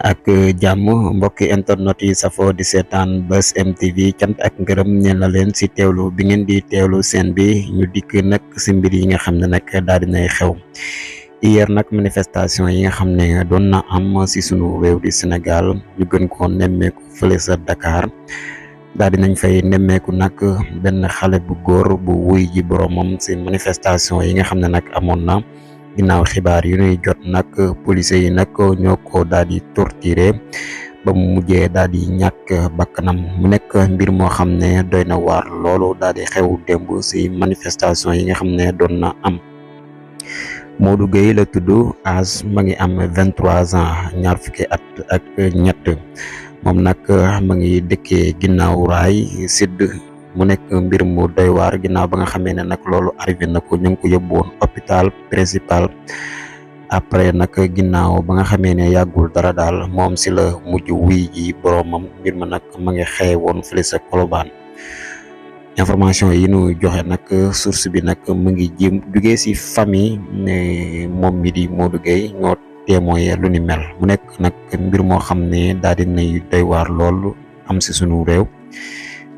ak jàmm mbokki internet yi safoo di seetaan Buzz M TV cant ak ngërëm ñeel na leen si teewlu bi ngeen di teewlu seen bi ñu dikk nag si mbir yi nga xam ne nag daal dinay xew hier nag manifestation yi nga xam ne doon na am si sunu réew di Sénégal ñu gën ko nemmeeku fële sa Dakar daal dinañ fay nemmeeku nag benn xale bu góor bu wuy ji boromam si manifestation yi nga xam ne nag amoon na ginnaaw xibaar yu ñuy jot nag police yi nag ñoo ko daal di torturé ba mu mujjee daal di ñàkk bakkanam mu nekk mbir moo xam ne doy na waar loolu daal di xew démb si manifestation yi nga xam ne doon na am. Modou Gueye la tudd âge ma ngi am 23 ans ñaar fukki at ak ñett moom nag ma ngi dëkkee ginnaaw raay sidd mu nekk mbir mu doy waar ginnaaw ba nga xamee ne nag loolu arrivé na ko ñu ngi ko yóbbu woon hôpital principal après nag ginnaaw ba nga xamee ne yàggul dara daal moom si la mujj wuy ji boromam mbir ma nag ma ngi xewe woon fële sa Colobane. Information yi nu joxe nag source bi nag mu ngi jéem jugee si famille ne moom mi di Modou Gueye ñoo témoigné lu ni mel mu nekk nag mbir moo xam ne daal di nay doy waar lool am si sunu réew.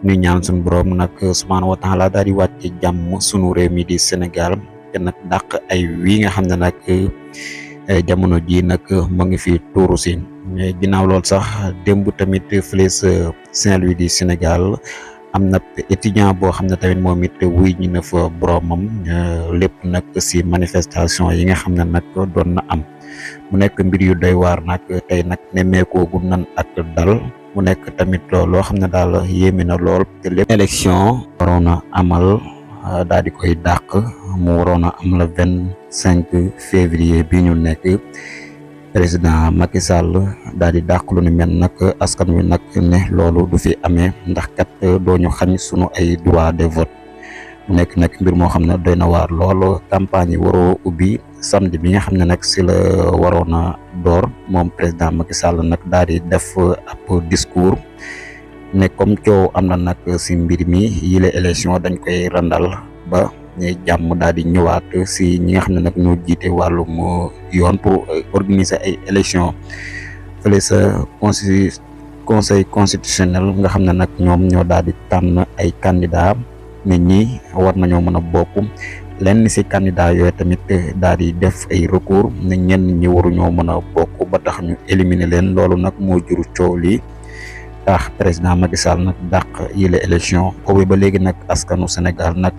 ñu ñaan suñu borom nag subhaanahu wa taala daal di wàcce jàmm sunu réew mi di Sénégal te nag dàq ay wii nga xam ne nag jamono ji nag mu ngi fi tuuru si ginnaaw lool sax démb tamit fële sa Saint-Louis di Sénégal am na étudiant boo xam ne tamit moom it wuy ñi na fa boromam lépp nag si manifestation yi nga xam ne nag doon na am mu nekk mbir yu doy waar nag tey nag nemmeekoo gu nan ak dal mu nekk tamit loo xam ne daal yéeme na lool te lépp élection waroon a amal daal di koy dàq mu waroon a am le 25 février bi ñu nekk président Macky Sall daal di dàq lu ni mel nag askan wi nag ne loolu du fi amee ndax kat doo ñu xañ sunu ay droit de vote mu nekk nag mbir moo xam ne doy na waar lool campagne yi waroo ubbi samedi bi nga xam ne nag si la waroon a door moom président Macky Sall nag daal di def ab discours ne comme coow am na nag si mbir mi yile élection dañ koy randal ba ñuy jàmm daal di ñëwaat si ñi nga xam ne nag ñoo jiite wàllum yoon pour organiser ay élection fële sa conseil constitutionnel nga xam ne nag ñoom ñoo daal di tànn ay candidat nit ñi war nañoo mën a bokk lenn si candidat yooyu tamit daal di def ay recours ne ñenn ñi waruñoo mën a bokk ba tax ñu éliminer leen loolu nag moo juru coow lii tax président Macky Sall nag dàq yile élection boobu ba léegi nag askanu Sénégal nag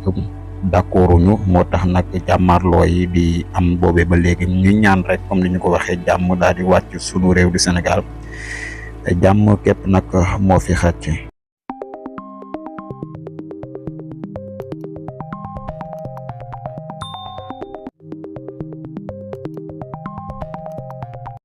d'accorduñu moo tax nag jàmmaarloo yi di am boobee ba léegi ñu ñaan rek comme ni ñu ko waxee jàmm daal di wàcc sunu réew di Sénégal jàmm képp nag moo fi xàcc.